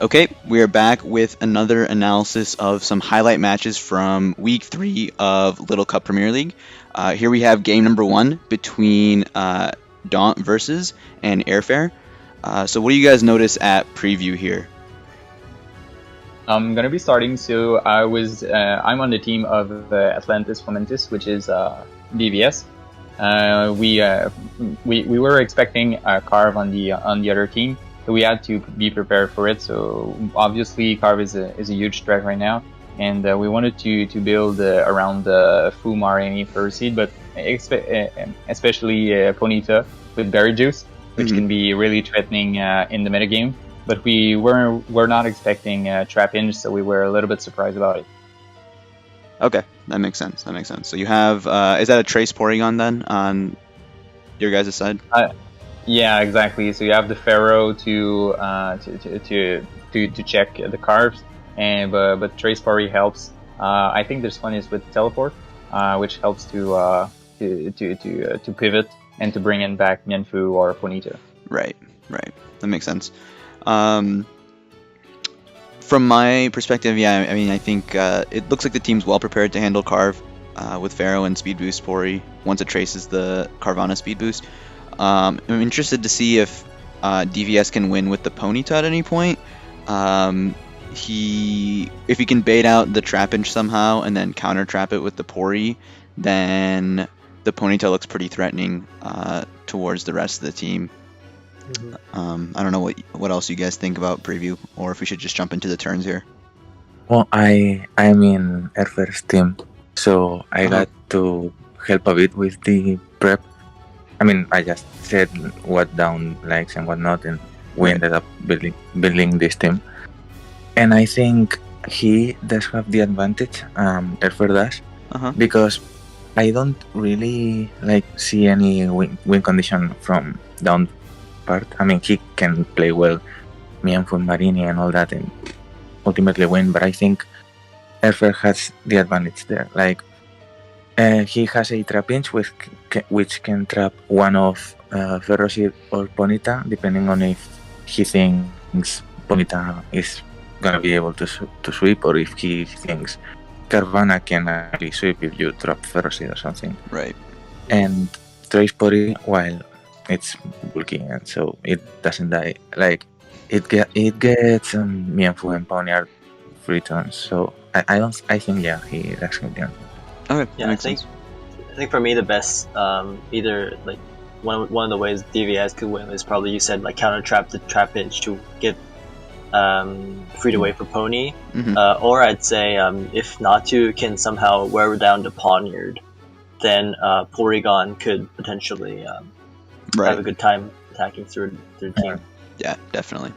Okay, we are back with another analysis of some highlight matches from Week 3 of Little Cup Premier League. Here we have game number 1 between Daunt versus and Airfare. So what do you guys notice at preview here? I'm gonna be starting. So I'm on the team of Atlantis Fomentis, which is DVS. We were expecting a Carve on the other team, so we had to be prepared for it. So obviously Carve is a huge threat right now, and we wanted to build around Fu Marini first seed, but especially Ponita with Berry Juice, which can be really threatening in the metagame. But we're not expecting Trap Inch, so we were a little bit surprised about it. Okay, that makes sense. So you have is that a Trace Porygon then on your guys' side? Yeah, exactly. So you have the Pharaoh to check the carves, and but Trace Pori helps. I think this one is with Teleport, which helps to pivot and to bring in back Mienfu or Ponita. Right. That makes sense. From my perspective, yeah, I mean, I think it looks like the team's well prepared to handle Carve with Pharaoh and Speed Boost Pori once it traces the Carvana Speed Boost. I'm interested to see if DVS can win with the Ponyta at any point. If he can bait out the Trapinch somehow and then counter trap it with the Pori, then the Ponyta looks pretty threatening towards the rest of the team. I don't know what else you guys think about preview, or if we should just jump into the turns here. Well, I'm in Airfare's team, so I got to help a bit with the prep. I mean, I just said what down likes and what not, and we ended up building this team. And I think he does have the advantage, Airfare does, because I don't really see any win condition from down part. I mean, he can play well, Mienfu, Marini, and all that, and ultimately win. But I think Airfare has the advantage there. He has a Trapinch which can trap one of Ferroseed or Ponyta, depending on if he thinks Ponyta is gonna be able to sweep, or if he thinks Carvana can actually sweep if you drop Ferroseed or something. Right. And Trace Pori, while it's bulky and so it doesn't die, it gets Mienfu and Pony are free turns. So I think he that's good. Yeah. Okay. Yeah, I think for me the best either one of the ways DVS could win is probably, you said, counter trap the Trapinch to get freed away for Pony, or I'd say if Natu can somehow wear down the Poniard, then Porygon could potentially have a good time attacking through the team. Yeah, definitely.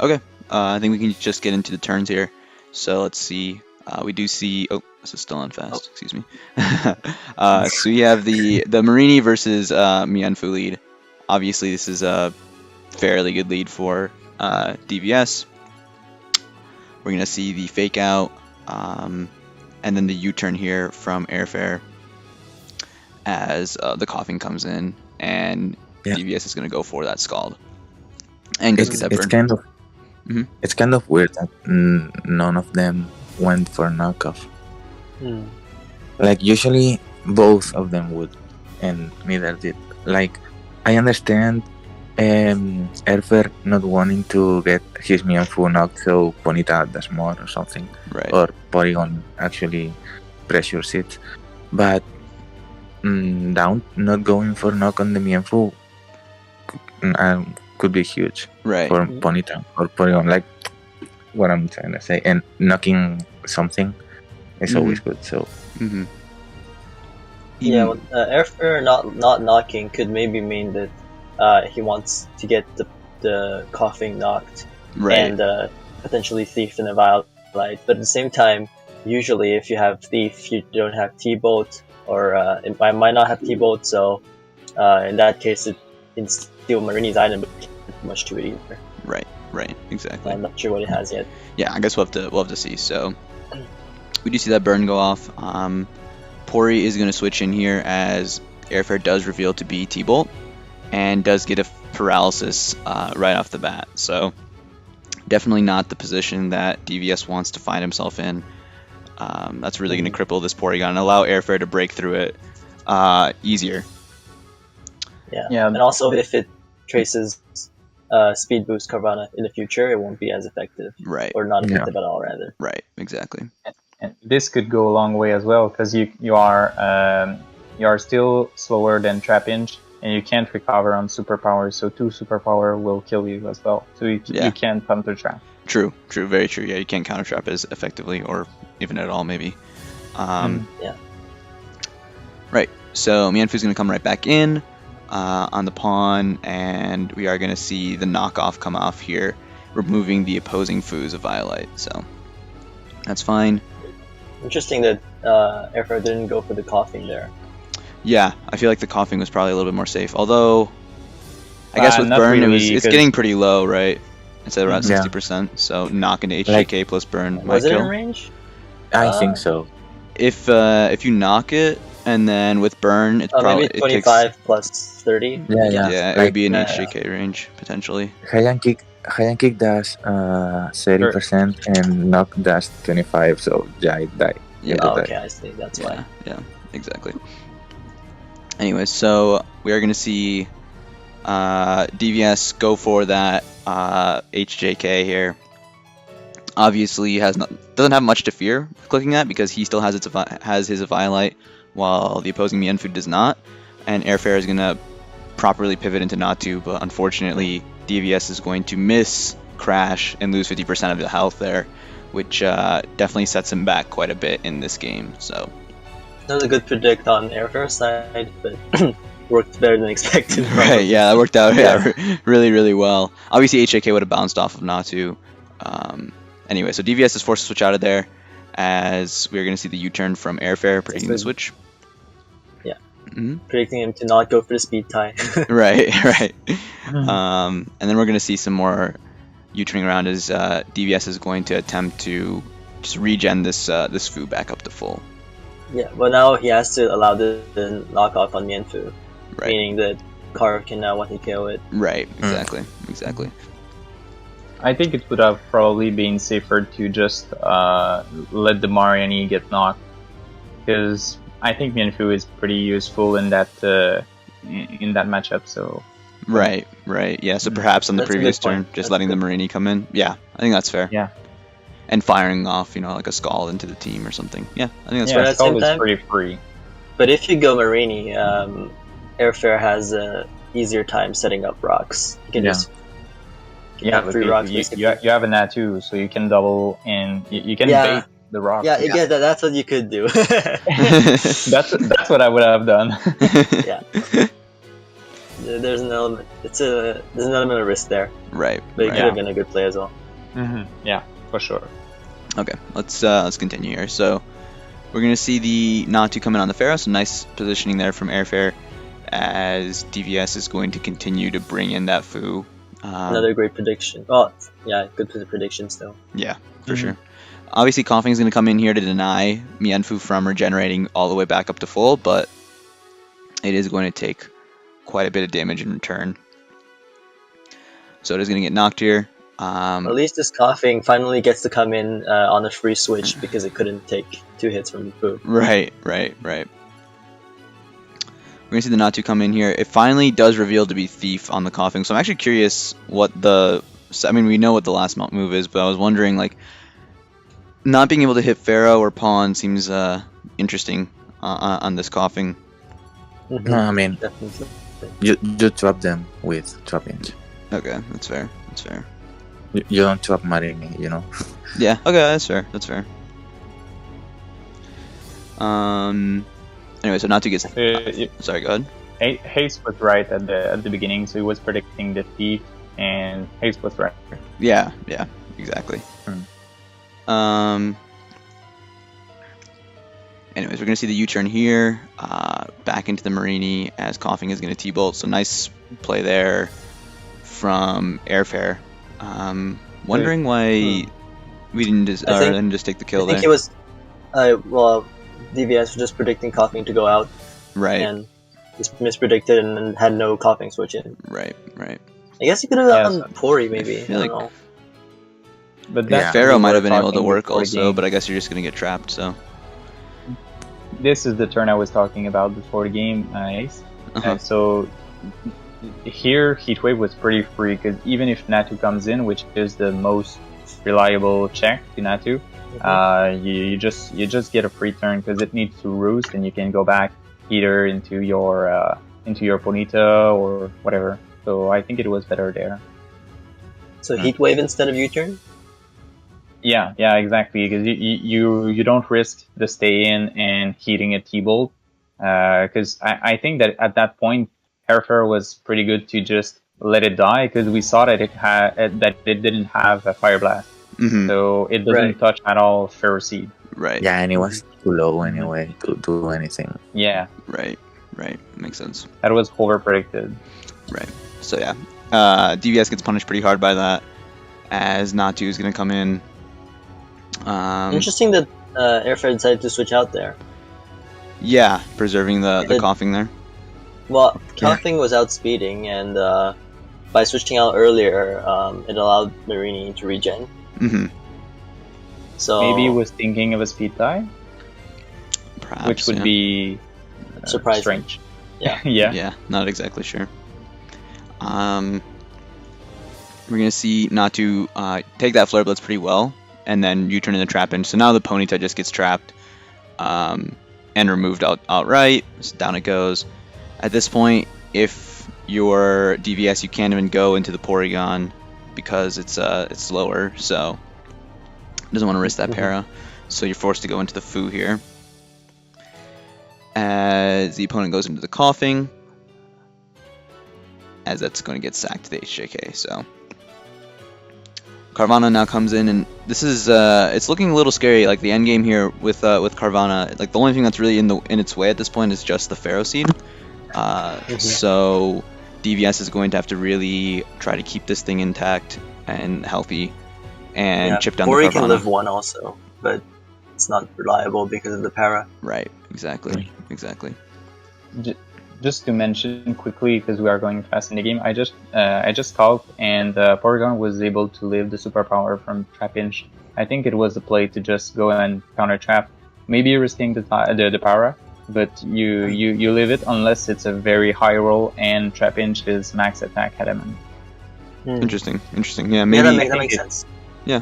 Okay, I think we can just get into the turns here. So let's see. We do see. Oh, this is still on fast. Excuse me. So we have the Marini versus Mienfu lead. Obviously, this is a fairly good lead for DVS. We're gonna see the fake out, and then the U-turn here from Airfare as the coughing comes in, and DVS is gonna go for that Scald and get that burn. It's kind of weird that none of them went for knockoff. Usually both of them would, and neither did. I understand Airfare not wanting to get his Mienfu knocked so Ponyta does more or something, or Porygon actually pressures it, but down not going for knock on the Mienfu could be huge for Ponyta or Porygon, what I'm trying to say, and knocking something is always good. So Airfare not knocking could maybe mean that he wants to get the coughing knocked and potentially Thief in a Violet, but at the same time, usually if you have Thief, you don't have T-Bolt, or it might not have T-Bolt, so in that case it can steal Marini's item, but can't do much to it either. Right, exactly. I'm not sure what it has yet. Yeah, I guess we'll have to see. So we do see that burn go off. Pori is going to switch in here as Airfare does reveal to be T-Bolt and does get a paralysis right off the bat. So Definitely not the position that DVS wants to find himself in. That's really going to cripple this Porygon and allow Airfare to break through it easier. Yeah. And also, if it traces Speed Boost Carvana in the future, it won't be as effective. Right. Or not effective at all, rather. Right, exactly. And this could go a long way as well, because you are still slower than Trapinch, and you can't recover on superpower, so 2 superpower will kill you as well. So you can't counter trap. True, very true. Yeah, you can't counter trap as effectively, or even at all, maybe. Yeah. Right. So Mienfu's going to come right back in on the pawn, and we are going to see the knockoff come off here, removing the opposing Fu's of Violite. So that's fine. Interesting that Airfare didn't go for the coughing there. Yeah, I feel like the coughing was probably a little bit more safe. Although, I guess with not burn, really, it's getting pretty low, right? It's at around Yeah. 60%. So knock into HJK plus burn might Was it kill. in range? I think so. If you knock it and then with burn, it's probably maybe 25 plus 30. Yeah, it would be an HJK range potentially. High and kick does 30% and knock does 25. So yeah, it died. Yeah. Oh, okay, I see. That's why. Yeah, exactly. Anyways, so we are going to see DVS go for that HJK here. Obviously, doesn't have much to fear clicking that because he still has his Violite, while the opposing Mienfu does not. And Airfare is going to properly pivot into Natu, but unfortunately, DVS is going to miss Crash and lose 50% of the health there, which definitely sets him back quite a bit in this game. So That was a good predict on Airfare's side, but worked better than expected. Right, yeah, that worked out really, really well. Obviously, HJK would have bounced off of Natu. Anyway, so DVS is forced to switch out of there, as we're going to see the U-turn from Airfare, predicting the switch. Yeah. Mm-hmm. Predicting him to not go for the speed tie. Right. And then we're going to see some more U-turning around as DVS is going to attempt to just regen this Fu back up to full. Yeah, but now he has to allow the knockoff on Mienfu, meaning that Carve can now one-hit KO it. Right, exactly. I think it would have probably been safer to just let the Mariani get knocked, because I think Mienfu is pretty useful in that matchup. So right, yeah. So perhaps on the previous turn, just letting the Marini come in. Yeah, I think that's fair. Yeah, and firing off, like a Scald into the team or something. Yeah, I think that's fair. fair. Scald is pretty free. But if you go Marini, Airfare has a easier time setting up rocks. You can just have 3 rocks. You have a Natu, so you can double and you can bait the rock. Yeah, that's what you could do. that's what I would have done. Yeah. There's an element. There's an element of risk there. Right. But it could have been a good play as well. Mm-hmm. Yeah, for sure. Okay, let's continue here. So we're gonna see the Natu come in on the Pharaoh. So nice positioning there from Airfare, as DVS is going to continue to bring in that Fu. Another great prediction. Oh, yeah, good prediction still. Yeah, for sure. Obviously, Coughing is going to come in here to deny Mienfu from regenerating all the way back up to full, but it is going to take quite a bit of damage in return. So it is going to get knocked here. At least this Coughing finally gets to come in on a free switch because it couldn't take 2 hits from Fu. Right. We're going to see the Natu come in here. It finally does reveal to be Thief on the Coughing, so I'm actually curious what we know what the last move is, but I was wondering, not being able to hit Pharaoh or Pawn seems interesting on this Coughing. Mm-hmm. No, I mean, definitely. You trap them with Trapinch. Okay, that's fair. You don't trap Marini, Yeah, okay, that's fair. Anyway, so Natu gets... sorry, go ahead. Haste was right at the beginning, so he was predicting the Thief, and Haste was right. Yeah, exactly. Anyways, we're going to see the U-turn here, back into the Marini, as Coughing is going to T-bolt, so nice play there from Airfare. Wondering why we didn't just take the kill there. I think it was... DVS was just predicting Coughing to go out. Right. And just mispredicted and had no Coughing switch in. Right. I guess you could have done Pori maybe. I don't know. But Yeah. that's Pharaoh we might were have been able to talking work before the also, game. but I guess you're just gonna get trapped. So. This is the turn I was talking about before the game, Ace. Uh-huh. So here, Heatwave was pretty free because even if Natu comes in, which is the most reliable check to Natu, you just get a free turn because it needs to roost, and you can go back either into your Ponyta or whatever. So I think it was better there. So Heat Wave instead of U-turn? Yeah, exactly. Because you don't risk the stay in and heating a T-Bolt. Because I think that at that point, Airfare was pretty good to just let it die because we saw that it didn't have a Fire Blast, so it doesn't touch at all Ferroseed. Right. Yeah, and it was too low anyway to do anything. Yeah. Right. Makes sense. That was over predicted. Right. So yeah, DVS gets punished pretty hard by that, as Natu is gonna come in. Interesting that Airfare decided to switch out there. Yeah, preserving the coughing there. Well, coughing was outspeeding, and by switching out earlier, it allowed Marini to regen. So maybe he was thinking of a speed tie, perhaps, which would be surprising. Strange. Yeah. Yeah, not exactly sure. We're gonna see Natu take that Flare Blitz pretty well, and then you turn in the trap in. So now the Ponyta just gets trapped and removed outright. So down it goes. At this point, if you're DVS, you can't even go into the Porygon because it's slower, so doesn't want to risk that para. So you're forced to go into the Foo here. As the opponent goes into the coughing, as that's going to get sacked to the HJK. So Carvana now comes in, and this is it's looking a little scary. Like the end game here with Carvana, like the only thing that's really in its way at this point is just the Ferroseed. So DVS is going to have to really try to keep this thing intact and healthy, and chip down the Carvana. Can live one also, but it's not reliable because of the para. Right. Exactly. Just to mention quickly, because we are going fast in the game, I just calced, and Porygon was able to live the superpower from Trapinch. I think it was the play to just go and counter trap, maybe risking the para, but you live it unless it's a very high roll and Trapinch is max attack adamant. Interesting. Yeah, maybe that makes sense. Yeah.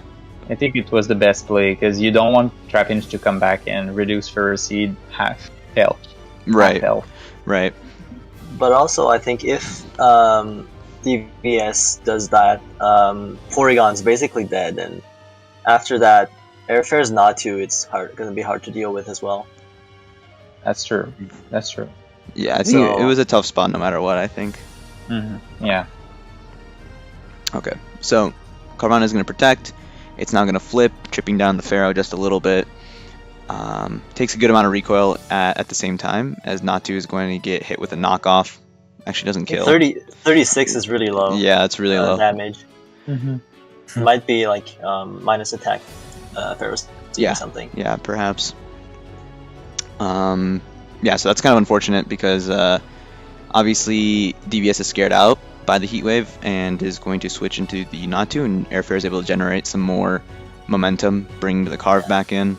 I think it was the best play because you don't want Trapinch to come back and reduce Ferroseed half health. Right. But also, I think if DVS does that, Porygon's basically dead, and after that, Airfare's Natu, it's going to be hard to deal with as well. That's true. Yeah, I think it was a tough spot no matter what, I think. Yeah. Okay, so Carvana is going to protect. It's now going to flip, tripping down the Pharaoh just a little bit. Takes a good amount of recoil at the same time, as Natu is going to get hit with a knockoff. Actually doesn't kill. 36 is really low. Yeah, it's really low. Damage. Might be like minus attack Ferroseed or something. Yeah, perhaps. Yeah, so that's kind of unfortunate because obviously DVS is scared out by the Heat Wave and is going to switch into the Natu, and Airfare is able to generate some more momentum, bring the Carve back in.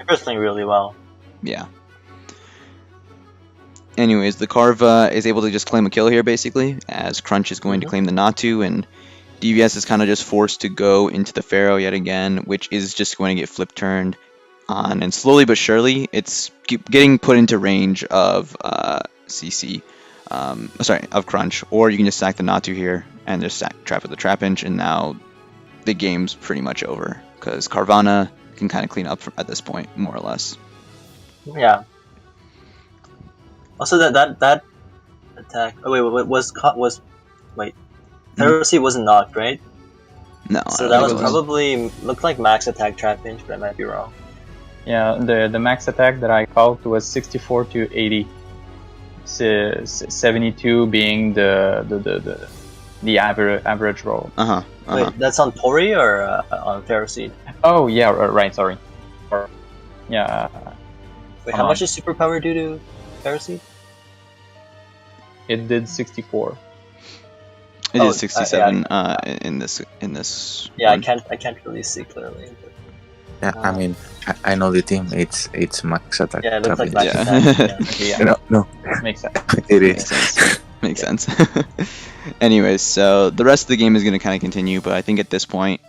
Airfare's playing really well. Yeah. Anyways, the Carve is able to just claim a kill here, basically, as Crunch is going to claim the Natu, and DVS is kind of just forced to go into the Pharaoh yet again, which is just going to get flip turned on, and slowly but surely, it's getting put into range of of Crunch, or you can just sack the Natu here and just trap with the Trapinch, and now the game's pretty much over because Carvana can kind of clean up at this point, more or less. Yeah. Also, that attack. Oh wait, Ferroseed wasn't knocked, right? No. So that was probably looked like max attack Trapinch, but I might be wrong. Yeah, the max attack that I called was 64 to 80. 72 being the average roll. Wait, that's on Pori or on Ferroseed? Oh yeah, right. Sorry. Yeah. Wait, how much does superpower do to Ferroseed? It did 64. It is 67 yeah. in this Yeah, one. I can't really see clearly. Yeah, I mean, I know the team. It's max attack. Yeah, it looks like Trapinch. max Yeah. attack. Yeah. Okay, yeah, No, makes sense. it Makes is. sense. Makes Yeah. sense. Anyways, so the rest of the game is going to kind of continue, but I think at this point,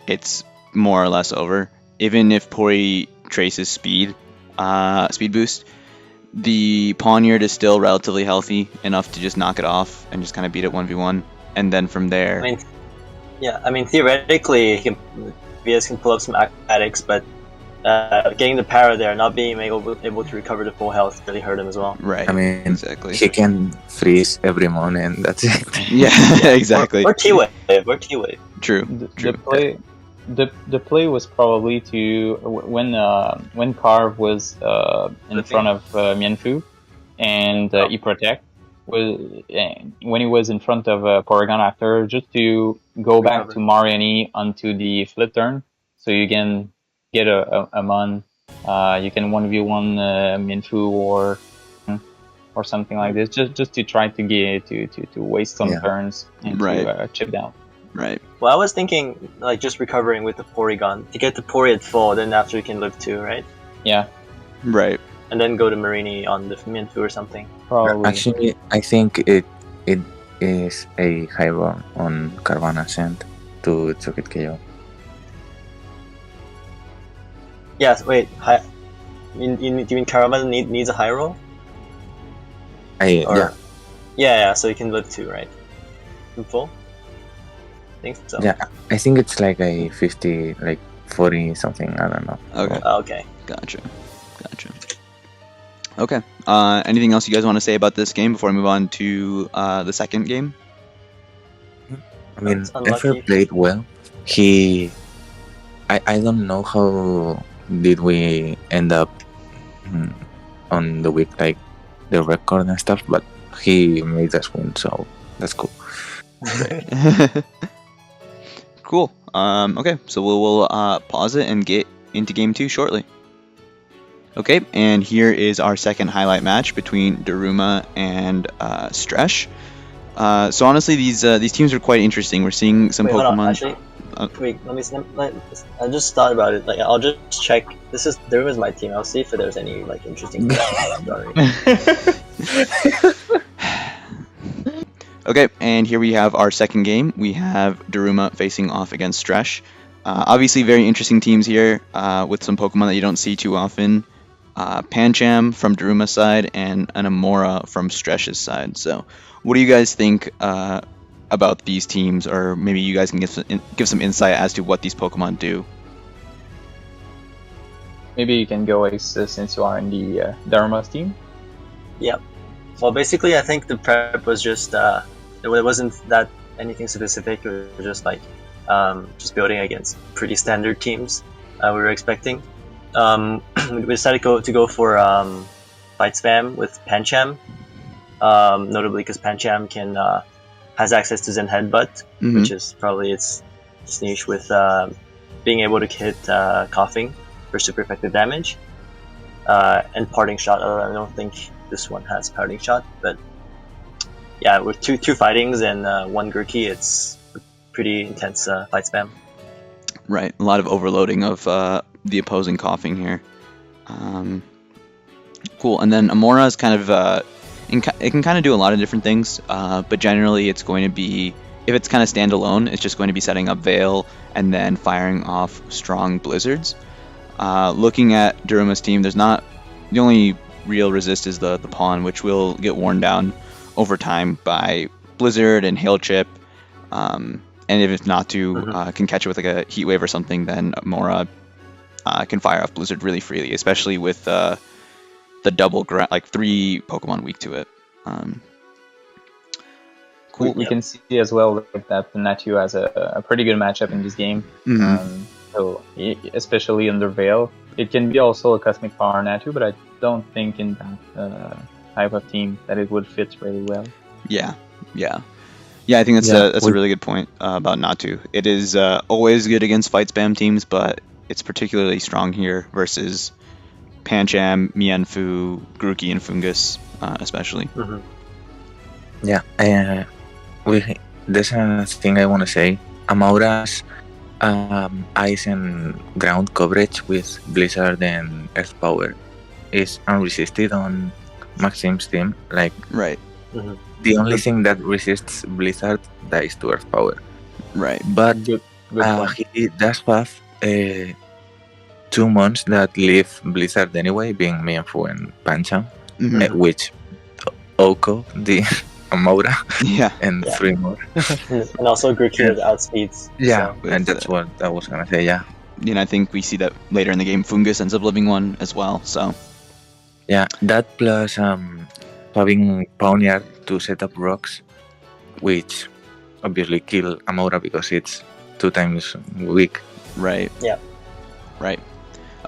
it's more or less over. Even if Pori traces speed boost, the Poniard is still relatively healthy enough to just knock it off and just kind of beat it 1v1. And then from there, I mean, theoretically, VS can pull up some acrobatics, but getting the power there, not being able to recover the full health, really hurt him as well. right? I mean, exactly. he can freeze every moment. That's it. Yeah, exactly. Or T-Wave. True. The True. play, the play was probably to when Carve was in front of Mianfu, and he protect was when he was in front of Porygon after, just to go back Recover. to Mariani onto the flip turn, so you can get a mon. You can 1v1 Mianfu or something like this, just to try to get to waste some Yeah. turns and Right. to chip down. Right. Well, I was thinking like just recovering with the Porygon to get the Pori at full, then after you can live 2, right? Yeah, Right. And then go to Marini on the Minfu or something. probably. Actually, I think it is a high roll on Carvana's end to get KO. Yes. Wait. Do you mean Caramel needs a high roll? Or- Yeah. Yeah. So you can live 2, right? In full. I think so. Yeah, I think it's like a 50, like 40 something. I don't know. Okay. Okay. Gotcha. Okay. Anything else you guys want to say about this game before I move on to the second game? I mean, That's unlucky. Effer played well. I don't know how did we end up on the week, like the record and stuff, but he made us win, so that's cool. Cool. Okay, so we'll pause it and get into game 2 shortly. Okay, and here is our second highlight match between Daruma and Stresh. So honestly, these teams are quite interesting. We're seeing some Wait, Pokemon. hold on. Actually, wait. I just thought about it. Like, I'll just check. Daruma's my team. I'll see if there's any like interesting. Okay, and here we have our second game. We have Daruma facing off against Stresh. Obviously, very interesting teams here with some Pokemon that you don't see too often. Pancham from Daruma's side and an Amora from Stresh's side. So, what do you guys think about these teams, or maybe you guys can give some insight as to what these Pokemon do? Maybe you can go, Ace, since you are in the Dharma's team. Yep. Well, basically, I think the prep was just it wasn't that anything specific. It was just like just building against pretty standard teams we were expecting. We decided to go for Fight Spam with Pancham, notably because Pancham has access to Zen Headbutt, which is probably its niche with being able to hit Coughing for super effective damage, and Parting Shot. I don't think this one has Parting Shot, but yeah, with two fightings and one Gurki, it's a pretty intense Fight Spam. Right, a lot of overloading of the opposing Coughing here. Cool, and then Amora is kind of it can kind of do a lot of different things, but generally it's going to be, if it's kind of standalone, it's just going to be setting up Veil and then firing off strong Blizzards. Looking at Daruma's team, there's not, the only real resist is the Pawn, which will get worn down over time by Blizzard and Hail Chip. And if it's not to, can catch it with like a Heat Wave or something, then Amora can fire off Blizzard really freely, especially with the double, like 3 Pokemon weak to it. Cool. We can see as well that Natu has a pretty good matchup in this game. So especially under Veil, it can be also a Cosmic Power Natu, but I don't think in that type of team that it would fit really well. Yeah. I think that's a really good point about Natu. It is always good against Fight Spam teams, but it's particularly strong here versus Pancham, Mianfu, Grookey, and Fungus, especially. Yeah, there's a thing I want to say. Amaura's ice and ground coverage with Blizzard and Earth Power is unresisted on Maxim's team. Like, Right. the only thing that resists Blizzard dies to Earth Power. Right. But Good point. he does have 2 months that leave Blizzard anyway, being Mienfu and Pancham, Mhm. which Oko, the Amaura, Yeah. and Yeah. 3 more. And also Gurkir outspeeds. Yeah, So. and that's what I was gonna say. Yeah, And I think we see that later in the game. Fungus ends up living one as well. So yeah. That plus having Pawniard to set up rocks, which obviously kill Amaura because it's 2 times weak. right. Yeah. Right.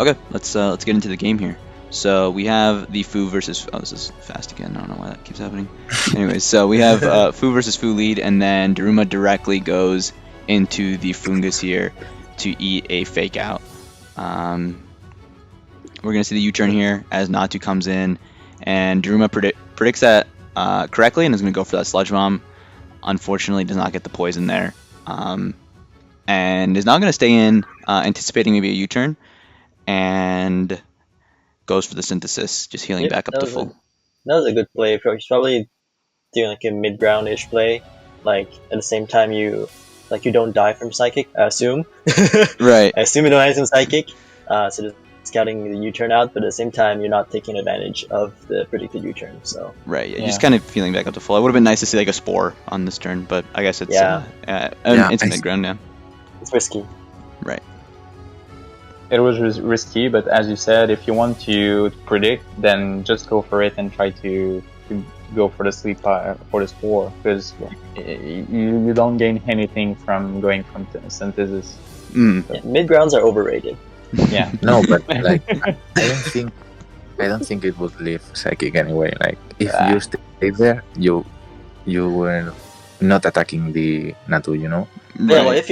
Okay. Let's get into the game here. So we have the Fu versus. Oh, this is fast again. I don't know why that keeps happening. Anyways, so we have Fu versus Fu lead, and then Daruma directly goes into the Fungus here to eat a fake out. We're gonna see the U-turn here as Natu comes in, and Daruma predicts that correctly and is gonna go for that sludge bomb. Unfortunately, does not get the poison there, and is now gonna stay in, anticipating maybe a U-turn, and goes for the synthesis, just healing Yep, back up that to was full. That was a good play. He's probably doing like a mid-ground-ish play. Like at the same time, you don't die from psychic. I assume. Right. I assume you don't die from psychic. So just scouting the U-turn out, but at the same time, you're not taking advantage of the predicted U-turn. So Right. Yeah, Yeah. just kind of feeling back up to full. It would have been nice to see like a spore on this turn, but I guess it's Yeah. it's I mid ground now. it's risky. Right. It was risky, but as you said, if you want to predict, then just go for it and try to go for the sleep for the spore, because you don't gain anything from going from synthesis. Mm. Yeah, mid-grounds are overrated. Yeah. No, but like I don't think it would leave psychic anyway. Like if you stay there, you were not attacking the Natu, you know. Yeah, well, Right.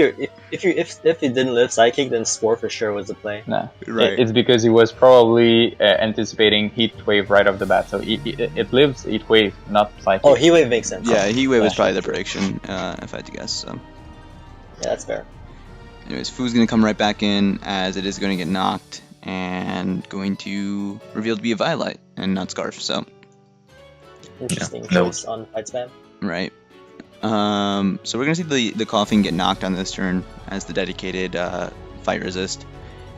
if it didn't live psychic, then spore for sure was the play. Nah. Right. It's because he was probably anticipating heat wave right off the bat, so it lives heat wave, not psychic. Oh, heat wave makes sense. Yeah, Heat Wave was Yeah. probably the prediction, if I had to guess. So, Yeah, that's fair. anyways, Fu's gonna come right back in as it is going to get knocked and going to reveal to be a Violet and not Scarf. So, Interesting no. choice on fight spam. right. So we're gonna see the Coughing get knocked on this turn as the dedicated fight resist,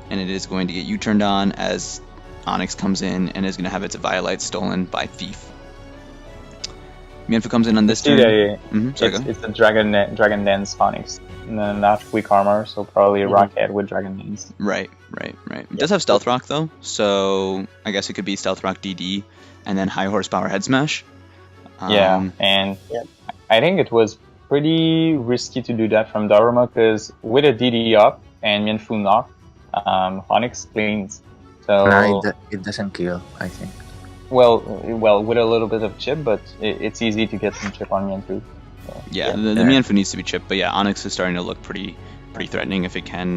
and it is going to get U-turned on as Onyx comes in and is gonna have its Violet stolen by Thief. Mienfu comes in on this turn. Sorry, go ahead. It's a dragon dance Onyx, not weak armor, so probably a rocket with dragon dance. Right. It does have Stealth Rock though, so I guess it could be Stealth Rock DD and then High Horsepower Head Smash. Yeah, and Yep. I think it was pretty risky to do that from Daruma, because with a DD up and Mienfu knock, Onyx cleans. So No, it doesn't kill. I think. well, with a little bit of chip, but it's easy to get some chip on Mienfu. Yeah, Yeah. the Mienfu needs to be chipped, but yeah, Onyx is starting to look pretty threatening if it can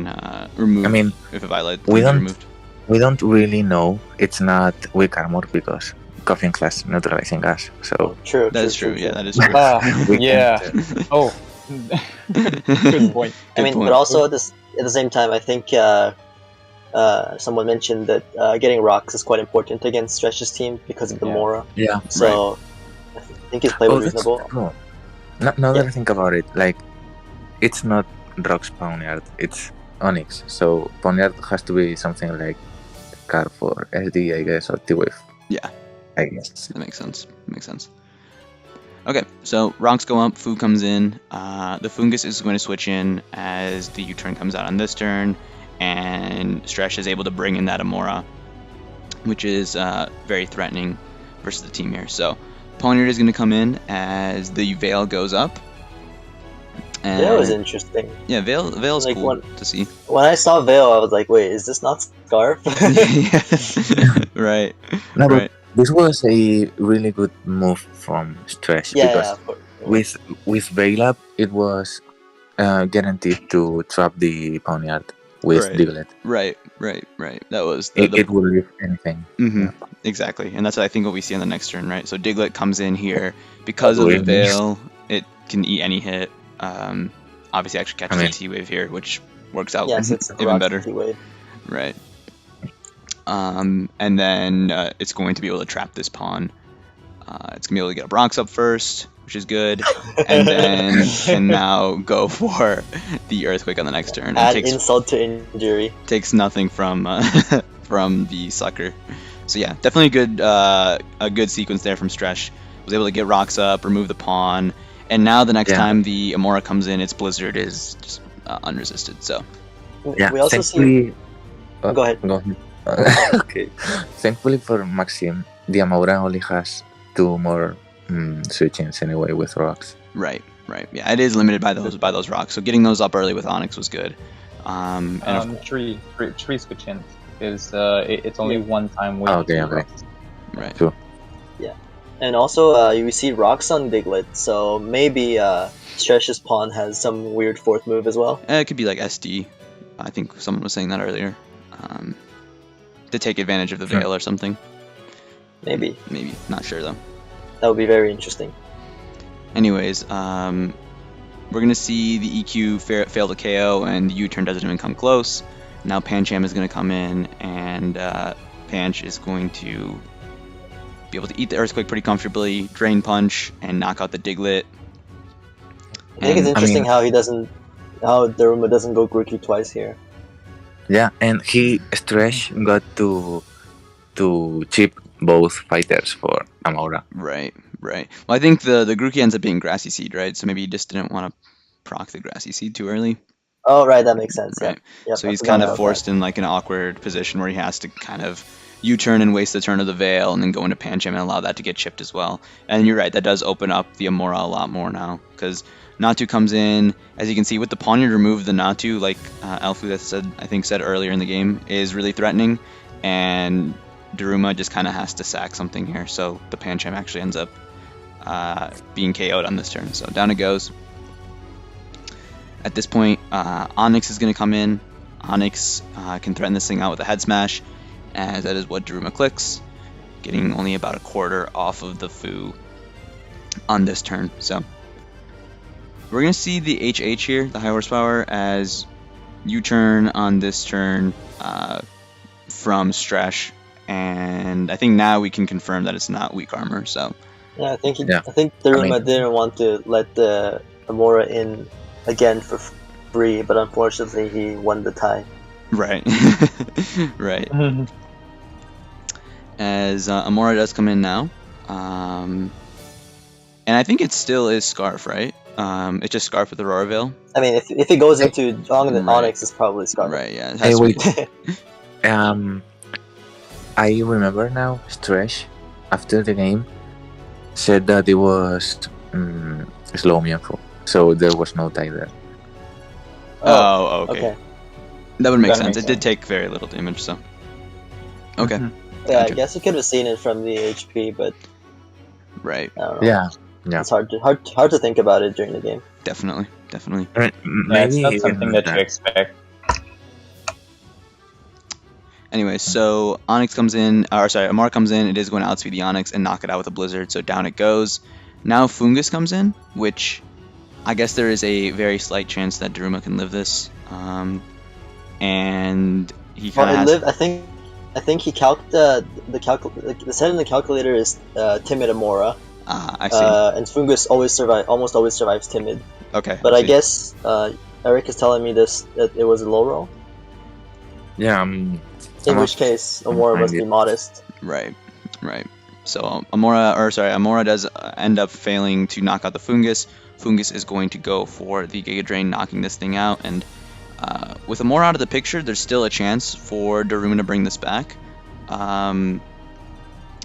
remove. I mean, if a Violet we can be don't- removed. We don't really know. It's not weak armor because Coffin class neutralizing us. So True. That is true. Yeah, that is true. we Yeah. can't, Oh, good point. I mean, point. but also at the same time, I think someone mentioned that getting rocks is quite important against Stretch's team because of the Yeah. Mora. yeah. So I think his play was that's reasonable. true. Now that Yeah. I think about it, like it's not Rock's Pawniard, it's Onyx. So Pawniard has to be something like Carve or SD, I guess, or T-Wave. Yeah. I guess. That makes sense. Okay, so rocks go up, Fu comes in. The Fungus is going to switch in as the U-turn comes out on this turn, and Stretch is able to bring in that Amora, which is very threatening versus the team here. So Poniard is going to come in as the Veil goes up. And That was interesting. yeah, Veil's Like, cool what- to see. When I saw Veil, I was like, wait, is this not Scarf? Right. No, but Right. this was a really good move from Stretch yeah, because of course. with Veil up, it was guaranteed to trap the Pawniard with Right. Diglett. Right. That was It will leave anything. hmm Exactly, and that's I think what we see on the next turn, right? So Diglett comes in here because of the Really? Veil. It can eat any hit, obviously actually catches I mean- a T-Wave here, which works out Yes, it's a even better. Wave. Right. And then it's going to be able to trap this pawn. It's going to be able to get a Bronx up first, which is good, and then can now go for the Earthquake on the next turn. And Add insult to injury. takes nothing from from the sucker. So yeah, definitely a good sequence there from Stresh. Was able to get rocks up, remove the pawn, and now the next time the Amora comes in, its Blizzard is just unresisted. So Yeah, We also see. thankfully. Go ahead. Go ahead. Okay. Thankfully for Maxim, the Amora only has 2 more switch-ins anyway with rocks. right, yeah, it is limited by those rocks. So getting those up early with Onyx was good. And Tree switch in is it's only one time with Okay, two okay. rocks. right, True. And also, you see rocks on Diglett, so maybe Stresh's pawn has some weird fourth move as well. it could be like SD. I think someone was saying that earlier. To take advantage of the veil or something. Maybe. Maybe, not sure though. That would be very interesting. Anyways, we're gonna see the EQ fail to KO, and the U-turn doesn't even come close. Now Pancham is gonna come in, and Panch is going to be able to eat the Earthquake pretty comfortably, Drain Punch, and knock out the Diglett. I think it's interesting how Daruma doesn't go Grookey twice here. Yeah, and Stresh got to chip both fighters for Amora. Right. Well, I think the Grookey ends up being Grassy Seed, right? So maybe he just didn't want to proc the Grassy Seed too early. Oh, right, that makes sense. Right. Yep, So I he's forgot kind of about forced that. in like an awkward position where he has to kind of U-turn and waste the turn of the Veil and then go into Pancham and allow that to get chipped as well. And you're right, that does open up the Amora a lot more now, because Natu comes in. As you can see, with the pawn you remove the Natu, like Alfu said earlier in the game, is really threatening, and Daruma just kind of has to sack something here, so the Pancham actually ends up being KO'd on this turn. So down it goes. At this point, Onyx is going to come in. Onyx can threaten this thing out with a head smash, as that is what Daruma clicks, getting only about a quarter off of the Fu on this turn. So we're going to see the HH here, the high horsepower, as U-turn on this turn from Stresh, and I think now we can confirm that it's not weak armor. So Yeah, I think Daruma didn't want to let the Amora in again for free, but unfortunately he won the tie. right, right. As Amora does come in now, and I think it still is Scarf, right? It's just Scarf with Aurora Veil. I mean, if it goes into Right. Onyx, it's probably Scarlet. Right, yeah. It Hey, has to wait. be. I remember now, Stresh, after the game, said that it was slow info, so there was no tie there. Oh, okay. That would make That sense. makes It did take very little damage, so. Okay. Yeah, I Gotcha. guess you could have seen it from the HP, but Right. I don't know. Yeah. It's hard to think about it during the game. Definitely. I mean, Yeah, it's maybe not even something that you expect. Anyway, so Onyx comes in, Amara comes in. It is going to outspeed the Onyx and knock it out with a Blizzard, so down it goes. Now Fungus comes in, which I guess there is a very slight chance that Daruma can live this. And he kind of has... I think he the set in the calculator is Timid Amora. I see. And Fungus almost always survives Timid. Okay. But I see. guess Eric is telling me that it was a low roll. Yeah. In which case, Amora must be modest. Right. So Amora does end up failing to knock out the Fungus. Fungus is going to go for the Giga Drain, knocking this thing out, and with Amora out of the picture, there's still a chance for Daruma to bring this back. It's going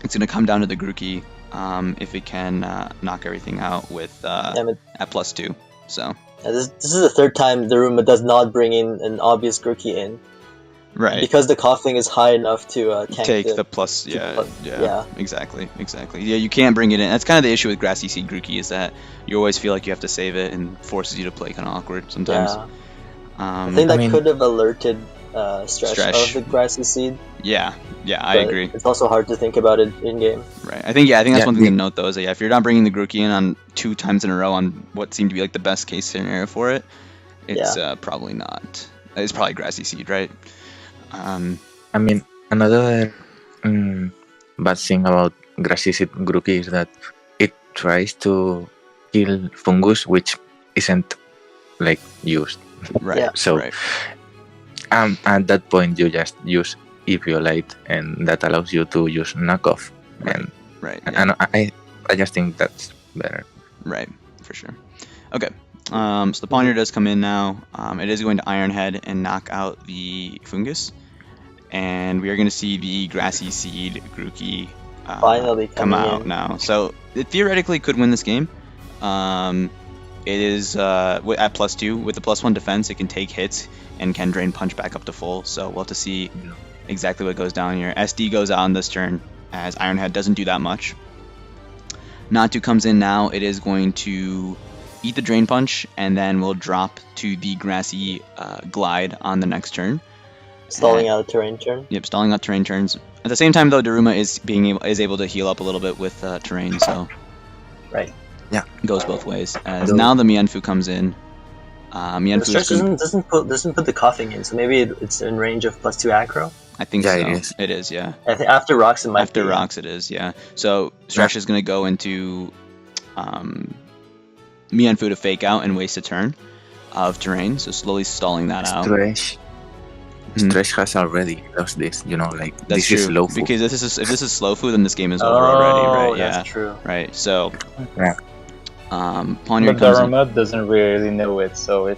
to come down to the Grookey if it can knock everything out with at +2. So this is the third time Daruma does not bring in an obvious Grookey in. right. Because the coughing is high enough to take the plus. Yeah. Exactly. Yeah, you can't bring it in. That's kind of the issue with Grassy Seed Grookey, is that you always feel like you have to save it and forces you to play kind of awkward sometimes. Yeah. I think that could have alerted stretch Stretch. of the grassy seed. Yeah, I But agree. It's also hard to think about it in game. Right. I think that's Yeah, one thing to note though is that if you're not bringing the Grookey in on 2 times in a row on what seemed to be like the best case scenario for it, it's probably not. It's probably grassy seed, right? I mean, another bad thing about grassy seed Grookey is that it tries to kill fungus, which isn't like used. Right. Yeah. So right. at that point you just use Eviolite, and that allows you to use knockoff. And Right. Yeah. and I just think that's better. Right, for sure. Okay, so the Ponder does come in now. It is going to Iron Head and knock out the Fungus. And we are going to see the Grassy Seed Grookey Finally come coming out in. now. So it theoretically could win this game. It is at +2. With the +1 defense, it can take hits and can drain punch back up to full. So we'll have to see exactly what goes down here. SD goes out on this turn, as Iron Head doesn't do that much. Natu comes in now. It is going to eat the Drain Punch, and then will drop to the Grassy Glide on the next turn. Stalling out a terrain turn. Yep, stalling out terrain turns. At the same time, though, Daruma is able to heal up a little bit with terrain, so Right. Yeah, it goes both ways. As now the Mienfu comes in. Mienfu Stretch doesn't put the coughing in, so maybe it's in range of +2 aggro. I think Yeah, so. it is. It is, yeah. I think after rocks it might After be. rocks, it is, yeah. So Stretch is going to go into Mienfu to fake out and waste a turn of terrain, so slowly stalling that out. Stretch has already lost this, like That's this true, is slow food. because if this is slow food, then this game is over already, right? Yeah, That's true. right. So, Yeah. Ponder But comes in. Daruma doesn't really know it, so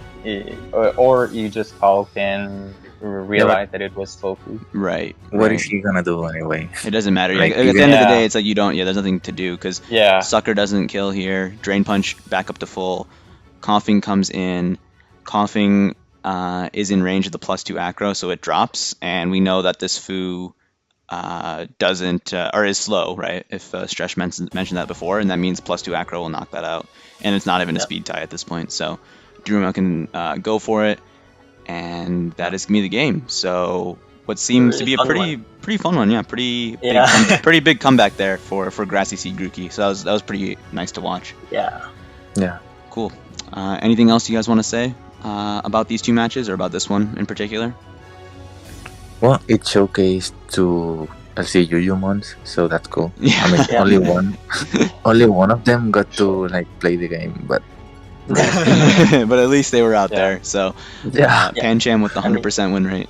or you just all can realize that it was slow food. Right. What right. is he gonna do anyway? It doesn't matter. Like, At the even- end of the Yeah. day, it's like you don't. Yeah, there's nothing to do because Yeah. Sucker doesn't kill here. Drain Punch back up to full. Coughing comes in. Coughing is in range of the +2 acro, so it drops, and we know that this Fu doesn't or is slow, right? If Stretch mentioned that before, and that means +2 acro will knock that out, and it's not even a speed tie at this point. So Daruma can go for it, and that is gonna be the game. So what seems to be a Really pretty fun one, yeah, pretty pretty big comeback there for Grassy Seed Grookey. So that was pretty nice to watch. Yeah. Yeah. Cool. Anything else you guys want to say about these 2 matches or about this one in particular? Well, it showcased to LCU humans, so that's cool. Yeah. I mean, Yeah. only one of them got to play the game, but But at least they were out Yeah. there. So yeah, Pancham with the 100% win rate.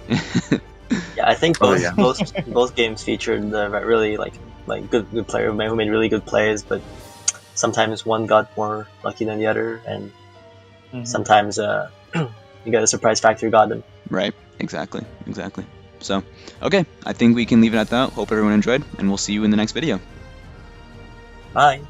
Yeah, I think Oh, both yeah. both games featured the really like good player who made really good plays, but sometimes one got more lucky than the other, and sometimes you got a surprise factor got them. Right. Exactly. So, okay. I think we can leave it at that. Hope everyone enjoyed, and we'll see you in the next video. Bye.